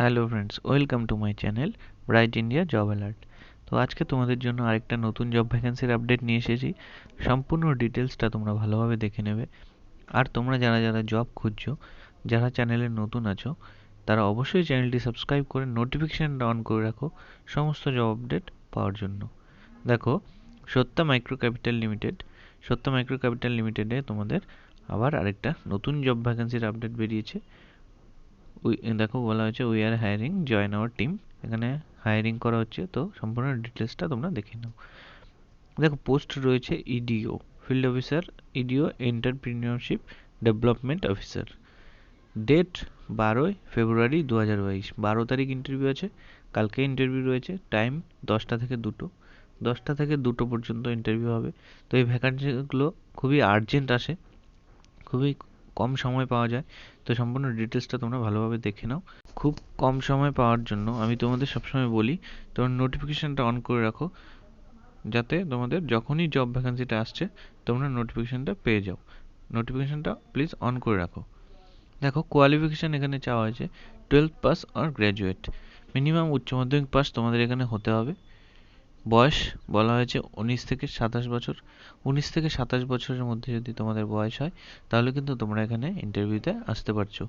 Hello friends, welcome to my channel bright India job alert. তো আজকে তোমাদের জন্য আরেকটা নতুন জব ভ্যাকেন্সির আপডেট নিয়ে এসেছি। সম্পূর্ণ ডিটেলসটা তোমরা ভালোভাবে দেখে নেবে। আর তোমরা যারা যারা জব খুঁজছো, যারা চ্যানেলে নতুন আছো, তারা অবশ্যই চ্যানেলটি সাবস্ক্রাইব করে নোটিফিকেশানটা অন করে রাখো সমস্ত জব আপডেট পাওয়ার জন্য। দেখো, Satya micro capital limited Satya micro capital লিমিটেডে তোমাদের আবার আরেকটা নতুন জব ভ্যাকেন্সির আপডেট বেরিয়েছে। দেখো বলা হয়েছে we are hiring, join our team. এখানে হায়ারিং করা হচ্ছে, তো সম্পূর্ণ ডিটেলসটা তোমরা দেখে নাও। দেখো, পোস্ট রয়েছে EDO field officer, EDO entrepreneurship development officer. Date 12 February 2022, 12 তারিখ ইন্টারভিউ আছে। কালকে ইন্টারভিউ রয়েছে। টাইম 10টা থেকে 2টো, 10টা থেকে 2টো পর্যন্ত ইন্টারভিউ হবে। তো এই ভ্যাকান্সিগুলো খুবই আর্জেন্ট আসে, খুবই কম সময় পাওয়া যায়। তো সম্পূর্ণ ডিটেলসটা তোমরা ভালোভাবে দেখে নাও। খুব কম সময় পাওয়ার জন্য আমি তোমাদের সবসময় বলি, তোমার নোটিফিকেশানটা অন করে রাখো, যাতে তোমাদের যখনই জব ভ্যাকান্সিটা আসছে তোমরা নোটিফিকেশানটা পেয়ে যাও। নোটিফিকেশানটা প্লিজ অন করে রাখো। দেখো, কোয়ালিফিকেশান এখানে চাওয়া হয়েছে 12th পাস আর গ্র্যাজুয়েট। মিনিমাম উচ্চ মাধ্যমিক পাস তোমাদের এখানে হতে হবে। বয়স বলা হয়েছে 19 থেকে 27 বছর। 19 থেকে 27 বছরের মধ্যে যদি তোমাদের বয়স হয়, তাহলে কিন্তু তোমরা এখানে ইন্টারভিউতে আসতে পারছো।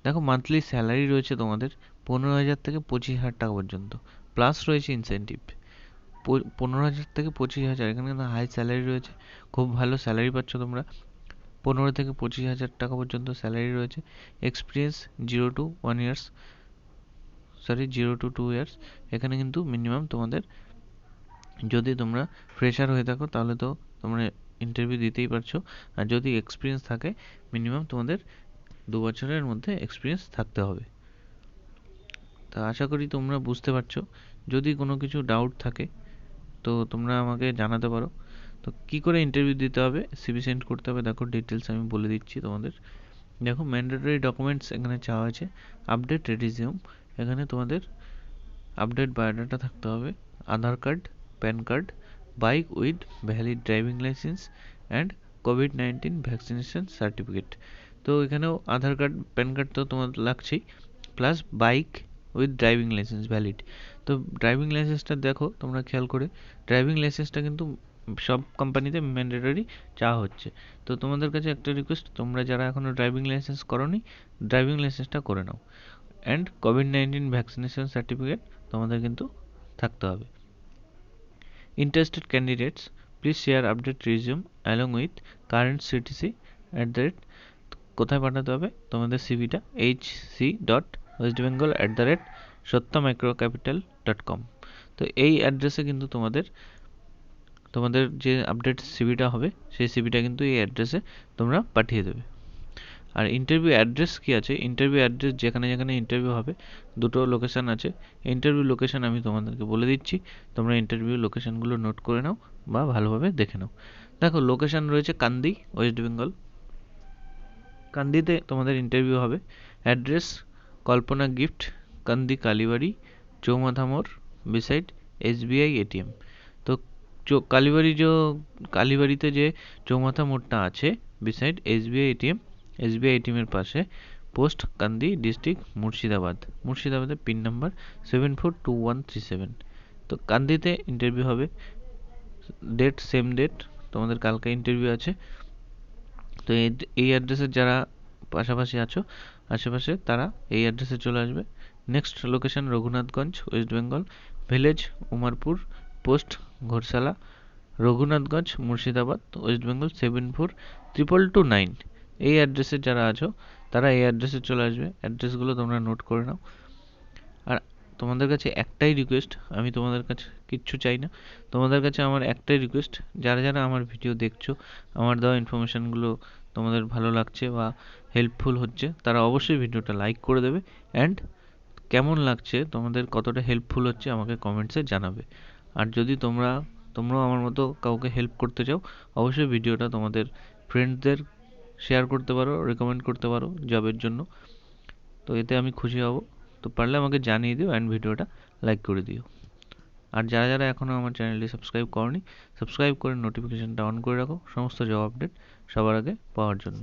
দেখো, মান্থলি স্যালারি রয়েছে তোমাদের 15,000 থেকে 25,000 টাকা পর্যন্ত, প্লাস রয়েছে ইনসেন্টিভ। 15,000 থেকে 25,000, এখানে কিন্তু হাই স্যালারি রয়েছে, খুব ভালো স্যালারি পাচ্ছ তোমরা। 15 থেকে 25,000 টাকা পর্যন্ত স্যালারি রয়েছে। Experience 0 to 2 years. এখানে কিন্তু মিনিমাম তোমাদের, যদি তোমরা ফ্রেশার হয়ে থাকো তাহলে তো তোমরা ইন্টারভিউ দিতেই পারছো। আর যদি এক্সপিরিয়েন্স থাকে, মিনিমাম তোমাদের 2 বছরের মধ্যে এক্সপিরিয়েন্স থাকতে হবে। তা আশা করি তোমরা বুঝতে পারছো। যদি কোনো কিছু ডাউট থাকে তো তোমরা আমাকে জানাতে পারো। তো কি করে ইন্টারভিউ দিতে হবে, সিভি সেন্ড করতে হবে, দেখো ডিটেলস আমি বলে দিচ্ছি তোমাদের। দেখো, ম্যান্ডেটরি ডকুমেন্টস এখানে চাওয়া হয়েছে। আপডেট রিজিউম, এখানে তোমাদের আপডেট বায়োডাটা থাকতে হবে। Aadhaar card, PAN card, bike with valid driving licence and কোভিড-19 ভ্যাকসিনেশন সার্টিফিকেট। তো এখানেও আধার কার্ড, প্যান কার্ড তো তোমার লাগছেই, plus bike with driving licence valid. তো ড্রাইভিং লাইসেন্সটা দেখো তোমরা খেয়াল করে, ড্রাইভিং লাইসেন্সটা কিন্তু সব কোম্পানিতে ম্যান্ডেটরি চাওয়া হচ্ছে। তো তোমাদের কাছে একটা রিকোয়েস্ট, তোমরা যারা এখনও ড্রাইভিং লাইসেন্স করোনি, ড্রাইভিং লাইসেন্সটা করে নাও। অ্যান্ড কোভিড-19 ভ্যাকসিনেশন সার্টিফিকেট তোমাদের কিন্তু থাকতে হবে। Interested candidates, please share update resume along with current CTC @, কোথায় পাঠাতে হবে তোমাদের সিভিটা? hc.westbengal@satyamicrocapital.com। তো এই অ্যাড্রেসে কিন্তু তোমাদের যে আপডেট সিভিটা হবে, সেই সিভিটা কিন্তু এই অ্যাড্রেসে তোমরা পাঠিয়ে দেবে। আর ইন্টারভিউ অ্যাড্রেস কি আছে, ইন্টারভিউ অ্যাড্রেস যেখানে যেখানে ইন্টারভিউ হবে, দুটো লোকেশন আছে। ইন্টারভিউ লোকেশন আমি তোমাদেরকে বলে দিচ্ছি, তোমরা ইন্টারভিউ লোকেশনগুলো নোট করে নাও বা ভালোভাবে দেখে নাও। দেখো, লোকেশন রয়েছে কান্দি, ওয়েস্ট বেঙ্গল। কান্দিতে তোমাদের ইন্টারভিউ হবে। অ্যাড্রেস কল্পনা গিফট, কান্দি কালীবাড়ি, চৌমাথা মোড়, বিসাইড SBI ATM। তো কালীবাড়িতে যে চৌমাথা মোড়টা আছে, beside SBI ATM, SBI ATM এর পাশে, পোস্ট কান্দি, ডিস্ট্রিক্ট মুর্শিদাবাদের পিন নাম্বার 742137। তো কান্দিতে ইন্টারভিউ হবে। ডেট সেম ডেট, তোমাদের কালকে ইন্টারভিউ আছে। তো এই অ্যাড্রেসের যারা পাশাপাশি আছো, আশেপাশে, তারা এই অ্যাড্রেসে চলে আসবে। Next location Raghunathganj, West Bengal. Village Umarpur, post Ghorsala, Raghunathganj, Murshidabad, West Bengal 742229। এই অ্যাড্রেসে যারা আছো তারা এই অ্যাড্রেসে চলে আসবে। অ্যাড্রেসগুলো তোমরা নোট করে নাও। আর তোমাদের কাছে একটাই রিকোয়েস্ট, আমি তোমাদের কাছে কিচ্ছু চাই না, তোমাদের কাছে আমার একটাই রিকোয়েস্ট, যারা যারা আমার ভিডিও দেখছো, আমার দেওয়া ইনফরমেশানগুলো তোমাদের ভালো লাগছে বা হেল্পফুল হচ্ছে, তারা অবশ্যই ভিডিওটা লাইক করে দেবে। অ্যান্ড কেমন লাগছে, তোমাদের কতটা হেল্পফুল হচ্ছে, আমাকে কমেন্টসে জানাবে। আর যদি তোমরাও আমার মতো কাউকে হেল্প করতে চাও, অবশ্যই ভিডিওটা তোমাদের ফ্রেন্ডসদের শেয়ার করতে পারো, রেকমেন্ড করতে পারো জবের জন্য। তো এতে আমি খুশি হব। তো পারলে আমাকে জানিয়ে দিও অ্যান্ড ভিডিওটা লাইক করে দিও। আর যারা যারা এখনও আমার চ্যানেলটি সাবস্ক্রাইব করনি, সাবস্ক্রাইব করে নোটিফিকেশানটা অন করে রাখো সমস্ত জব আপডেট সবার আগে পাওয়ার জন্য।